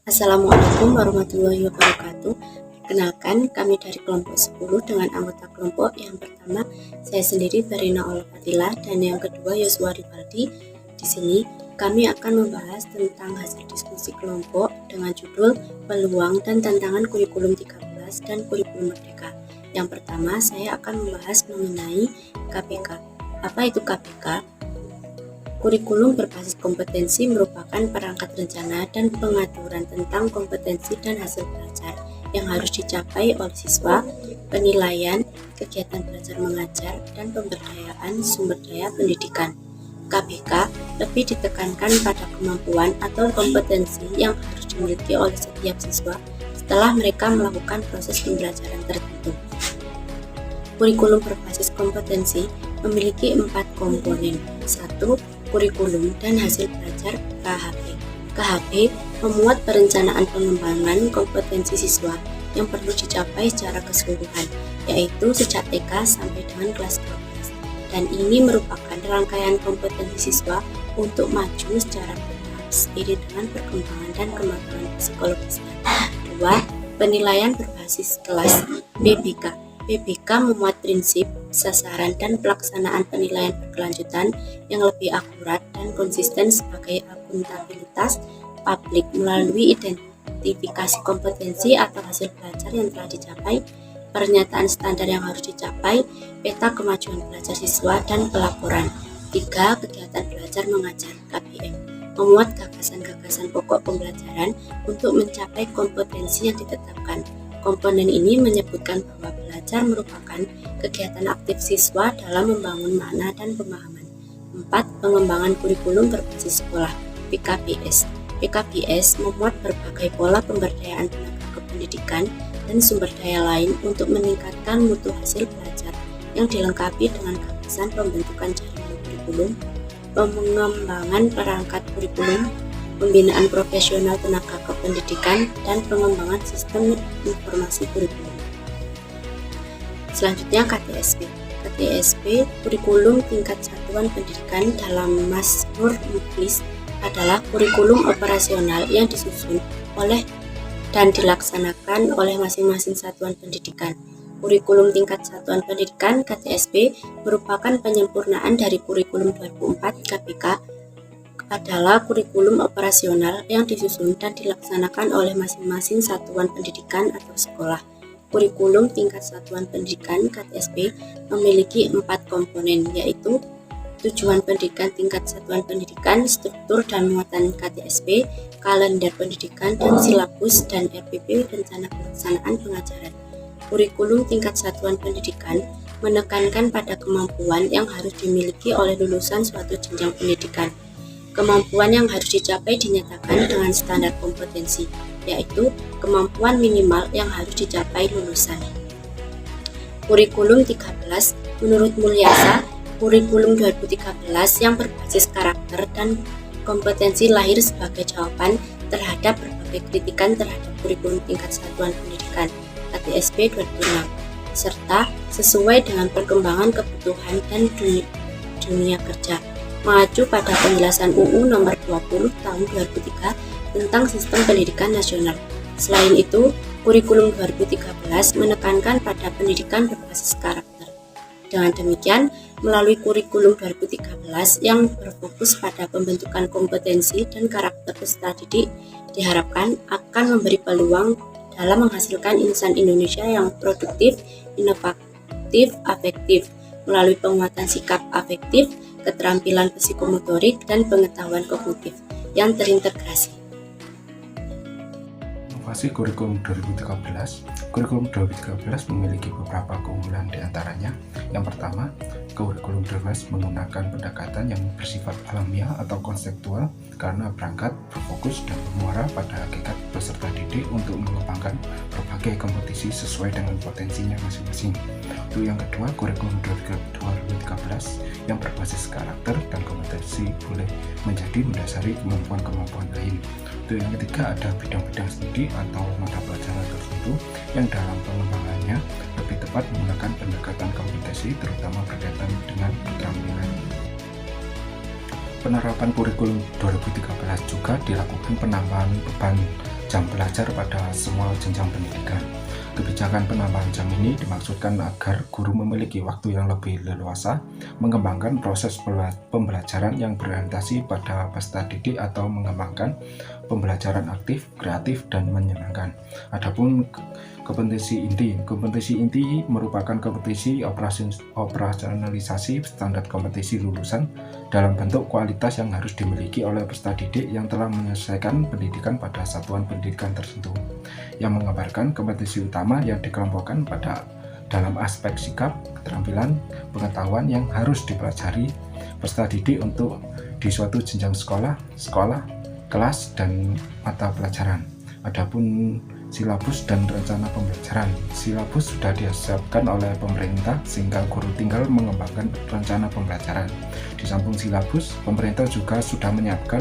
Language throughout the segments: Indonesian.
Assalamualaikum warahmatullahi wabarakatuh. Perkenalkan, kami dari kelompok 10 dengan anggota kelompok yang pertama saya sendiri Berina Olfatila dan yang kedua Yosua Rivaldi. Di sini kami akan membahas tentang hasil diskusi kelompok dengan judul Peluang dan Tantangan Kurikulum 13 dan Kurikulum Merdeka. Yang pertama saya akan membahas mengenai KPK. Apa itu KPK? Kurikulum berbasis kompetensi merupakan perangkat rencana dan pengaturan tentang kompetensi dan hasil belajar yang harus dicapai oleh siswa, penilaian, kegiatan belajar mengajar, dan pemberdayaan sumber daya pendidikan. KPK lebih ditekankan pada kemampuan atau kompetensi yang harus dimiliki oleh setiap siswa setelah mereka melakukan proses pembelajaran tertentu. Kurikulum berbasis kompetensi memiliki 4 komponen. 1. Kurikulum dan hasil belajar KHP. KHP memuat perencanaan pengembangan kompetensi siswa yang perlu dicapai secara keseluruhan, yaitu sejak TK sampai dengan kelas 12. Dan ini merupakan rangkaian kompetensi siswa untuk maju secara bertahap seiring dengan perkembangan dan kematangan psikologisnya. 2. Penilaian berbasis kelas PBK. PBK memuat prinsip, sasaran, dan pelaksanaan penilaian berkelanjutan yang lebih akurat dan konsisten sebagai akuntabilitas publik melalui identifikasi kompetensi atau hasil belajar yang telah dicapai, pernyataan standar yang harus dicapai, peta kemajuan belajar siswa, dan pelaporan. 3. Kegiatan belajar mengajar KBM memuat gagasan-gagasan pokok pembelajaran untuk mencapai kompetensi yang ditetapkan. Komponen ini menyebutkan bahwa belajar merupakan kegiatan aktif siswa dalam membangun makna dan pemahaman. 4. Pengembangan kurikulum berbasis sekolah (PKBS). PKBS memuat berbagai pola pemberdayaan tenaga kependidikan dan sumber daya lain untuk meningkatkan mutu hasil belajar yang dilengkapi dengan gagasan pembentukan jaringan kurikulum, pengembangan perangkat kurikulum, pembinaan profesional tenaga kependidikan, dan pengembangan sistem informasi kurikulum. Selanjutnya KTSP. KTSP, kurikulum tingkat satuan pendidikan dalam Mazmur Muflis, adalah kurikulum operasional yang disusun oleh dan dilaksanakan oleh masing-masing satuan pendidikan. Kurikulum tingkat satuan pendidikan KTSP merupakan penyempurnaan dari kurikulum 2004 KPK adalah kurikulum operasional yang disusun dan dilaksanakan oleh masing-masing satuan pendidikan atau sekolah. Kurikulum tingkat satuan pendidikan KTSP memiliki 4 komponen, yaitu tujuan pendidikan tingkat satuan pendidikan, struktur dan muatan KTSP, kalender pendidikan dan silabus, dan RPP rencana pelaksanaan pengajaran. Kurikulum tingkat satuan pendidikan menekankan pada kemampuan yang harus dimiliki oleh lulusan suatu jenjang pendidikan. Kemampuan yang harus dicapai dinyatakan dengan standar kompetensi, yaitu kemampuan minimal yang harus dicapai lulusan. Kurikulum 13 menurut Mulyasa, kurikulum 2013 yang berbasis karakter dan kompetensi lahir sebagai jawaban terhadap berbagai kritikan terhadap kurikulum tingkat satuan pendidikan KTSP 2006, serta sesuai dengan perkembangan kebutuhan dan dunia kerja, mengacu pada penjelasan UU Nomor 20 Tahun 2003 tentang Sistem Pendidikan Nasional. Selain itu, kurikulum 2013 menekankan pada pendidikan berbasis karakter. Dengan demikian, melalui kurikulum 2013 yang berfokus pada pembentukan kompetensi dan karakter peserta didik, diharapkan akan memberi peluang dalam menghasilkan insan Indonesia yang produktif, inovatif, afektif, melalui penguatan sikap afektif, keterampilan psikomotorik, dan pengetahuan kognitif yang terintegrasi. Inovasi kurikulum 2013. Kurikulum 2013 memiliki beberapa keunggulan, diantaranya yang pertama, kurikulum 2013 menggunakan pendekatan yang bersifat alamiah atau konseptual karena berangkat, berfokus, dan bermuara pada hakikat peserta didik untuk mengembangkan berbagai kompetisi sesuai dengan potensinya masing-masing. Itu yang kedua, kurikulum 2013 yang berbasis karakter dan kompetensi boleh menjadi mendasari kemampuan-kemampuan lain. Itu yang ketiga, ada bidang-bidang studi atau mata pelajaran tertentu yang dalam pengembangannya lebih tepat menggunakan pendekatan kompetensi terutama berkaitan dengan keterampilan. Penerapan kurikulum 2013 juga dilakukan penambahan beban jam belajar pada semua jenjang pendidikan. Kebijakan penambahan jam ini dimaksudkan agar guru memiliki waktu yang lebih leluasa mengembangkan proses pembelajaran yang berorientasi pada peserta didik atau mengembangkan pembelajaran aktif, kreatif, dan menyenangkan. Adapun kompetisi inti merupakan kompetisi operasionalisasi standar kompetisi lulusan dalam bentuk kualitas yang harus dimiliki oleh peserta didik yang telah menyelesaikan pendidikan pada satuan pendidikan tertentu, yang menggambarkan kompetisi utama yang dikelompokkan pada dalam aspek sikap, keterampilan, pengetahuan yang harus dipelajari peserta didik untuk di suatu jenjang sekolah, kelas, dan mata pelajaran. Adapun silabus dan rencana pembelajaran. Silabus sudah disiapkan oleh pemerintah sehingga guru tinggal mengembangkan rencana pembelajaran. Di samping silabus, pemerintah juga sudah menyiapkan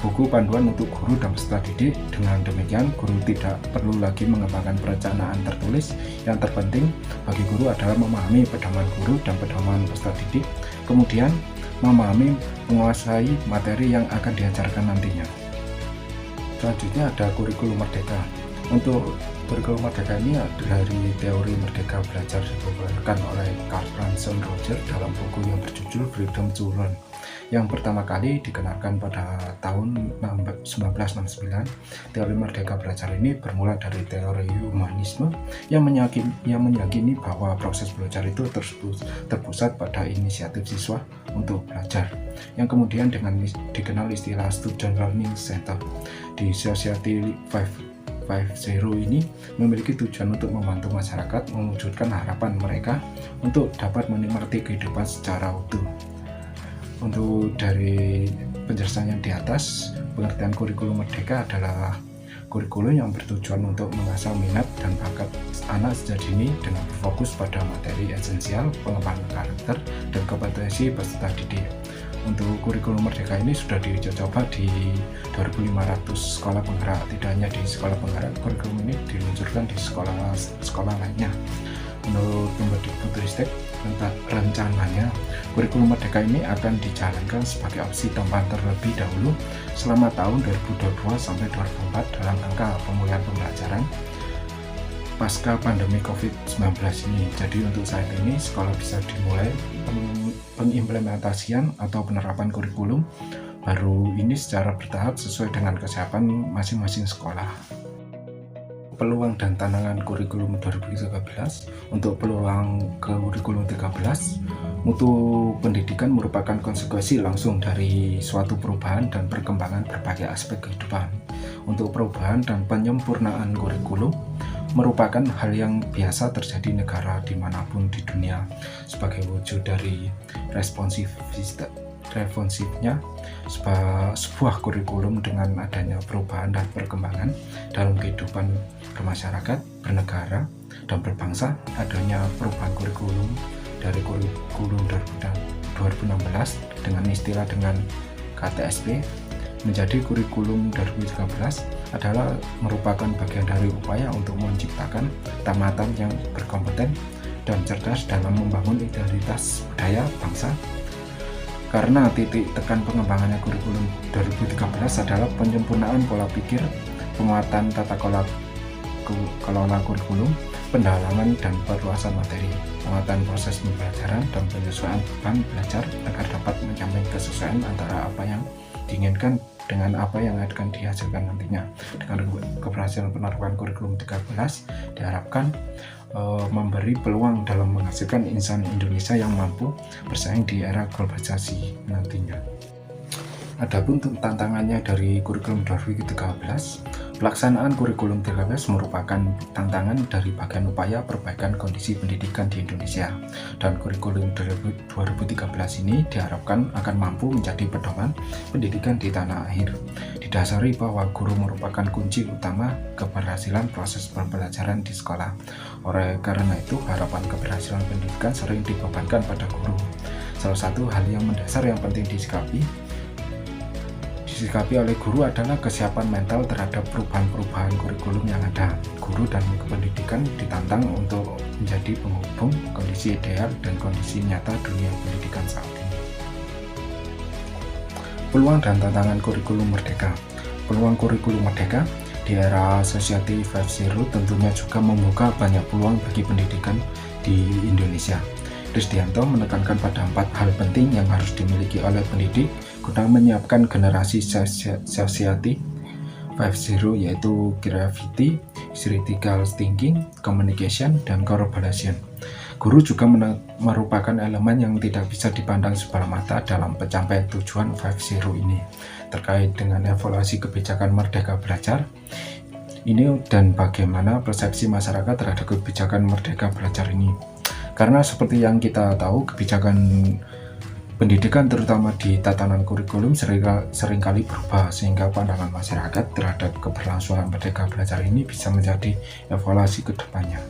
buku panduan untuk guru dan peserta didik. Dengan demikian, guru tidak perlu lagi mengembangkan perencanaan tertulis. Yang terpenting bagi guru adalah memahami pedoman guru dan pedoman peserta didik, kemudian memahami, menguasai materi yang akan diajarkan nantinya. Selanjutnya ada kurikulum merdeka. Untuk kurikulum merdeka ini dari teori merdeka belajar dibubarkan oleh Karl Franz Roger dalam buku yang berjudul Freedom to Learn, yang pertama kali dikenalkan pada tahun 1969. Teori merdeka belajar ini bermula dari teori humanisme yang meyakini bahwa proses belajar itu terpusat pada inisiatif siswa untuk belajar, yang kemudian dikenal istilah Student Learning Center. Di Society 5.0 ini memiliki tujuan untuk membantu masyarakat mewujudkan harapan mereka untuk dapat menikmati kehidupan secara utuh. Untuk dari penjelasan yang di atas, pengertian kurikulum merdeka adalah kurikulum yang bertujuan untuk mengasah minat dan bakat anak sejak dini dengan berfokus pada materi esensial, pengembangan karakter, dan kompetensi peserta didik. Untuk kurikulum merdeka ini sudah diuji coba di 2.500 sekolah penggerak. Tidak hanya di sekolah penggerak, kurikulum ini diluncurkan di sekolah lainnya. Menurut Kemendikbudristek, rencananya kurikulum merdeka ini akan dijalankan sebagai opsi tambahan terlebih dahulu selama tahun 2022 sampai 2024 dalam rangka pemulihan pembelajaran pasca pandemi COVID-19 ini. Jadi untuk saat ini sekolah bisa dimulai pengimplementasian atau penerapan kurikulum baru ini secara bertahap sesuai dengan kesiapan masing-masing sekolah. Peluang dan tantangan kurikulum 2013. Untuk peluang kurikulum 13, mutu pendidikan merupakan konsekuensi langsung dari suatu perubahan dan perkembangan berbagai aspek kehidupan. Untuk perubahan dan penyempurnaan kurikulum merupakan hal yang biasa terjadi negara dimanapun di dunia sebagai wujud dari responsifnya sebuah kurikulum dengan adanya perubahan dan perkembangan dalam kehidupan bermasyarakat, bernegara, dan berbangsa. Adanya perubahan kurikulum dari kurikulum 2016 dengan KTSP menjadi kurikulum 2013 adalah merupakan bagian dari upaya untuk menciptakan tamatan yang berkompeten dan cerdas dalam membangun identitas budaya bangsa. Karena titik tekan pengembangannya kurikulum 2013 adalah penyempurnaan pola pikir, penguatan tata kelola kurikulum, pendalaman dan perluasan materi, penguatan proses pembelajaran, dan penyesuaian beban belajar agar dapat menjamin kesesuaian antara apa yang diinginkan dengan apa yang akan dihasilkan nantinya. Dengan keberhasilan penerapan kurikulum 13 diharapkan memberi peluang dalam menghasilkan insan Indonesia yang mampu bersaing di era globalisasi nantinya. Adapun tantangannya dari kurikulum 2013, pelaksanaan kurikulum 13 merupakan tantangan dari bagian upaya perbaikan kondisi pendidikan di Indonesia, dan kurikulum 2013 ini diharapkan akan mampu menjadi pedoman pendidikan di tanah air. Didasari bahwa guru merupakan kunci utama keberhasilan proses pembelajaran di sekolah. Oleh karena itu, harapan keberhasilan pendidikan sering dibebankan pada guru. Salah satu hal yang mendasar yang penting disikapi oleh guru adalah kesiapan mental terhadap perubahan-perubahan kurikulum yang ada. Guru dan pendidikan ditantang untuk menjadi penghubung kondisi ideal dan kondisi nyata dunia pendidikan saat ini. Peluang dan tantangan kurikulum merdeka. Peluang kurikulum merdeka di era Society 5.0 tentunya juga membuka banyak peluang bagi pendidikan di Indonesia. Krisdianto menekankan pada 4 hal penting yang harus dimiliki oleh pendidik guna menyiapkan generasi Society 5.0, yaitu creativity, critical thinking, communication, dan collaboration. Guru juga merupakan elemen yang tidak bisa dipandang sebelah mata dalam pencapaian tujuan 5.0 ini. Terkait dengan evaluasi kebijakan Merdeka Belajar ini dan bagaimana persepsi masyarakat terhadap kebijakan Merdeka Belajar ini. Karena seperti yang kita tahu, kebijakan pendidikan terutama di tatanan kurikulum seringkali berubah, sehingga pandangan masyarakat terhadap keberlangsungan Merdeka Belajar ini bisa menjadi evaluasi ke depannya.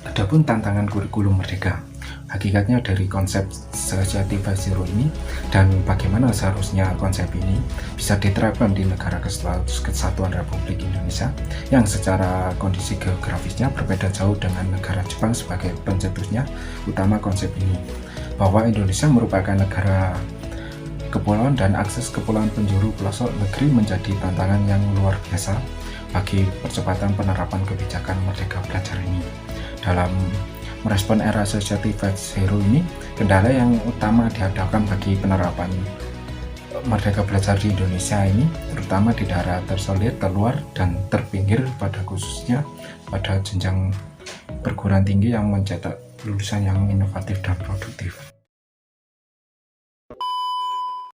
Adapun tantangan kurikulum merdeka, hakikatnya dari konsep Society 5.0 ini dan bagaimana seharusnya konsep ini bisa diterapkan di negara kesatuan Republik Indonesia yang secara kondisi geografisnya berbeda jauh dengan negara Jepang sebagai pencetusnya utama konsep ini, bahwa Indonesia merupakan negara kepulauan dan akses kepulauan penjuru pelosok negeri menjadi tantangan yang luar biasa bagi percepatan penerapan kebijakan Merdeka Belajar ini. Dalam merespon era Society 5.0 ini, kendala yang utama dihadapkan bagi penerapan Merdeka Belajar di Indonesia ini, terutama di daerah tersolir, terluar, dan terpinggir, pada khususnya pada jenjang perguruan tinggi yang mencetak lulusan yang inovatif dan produktif.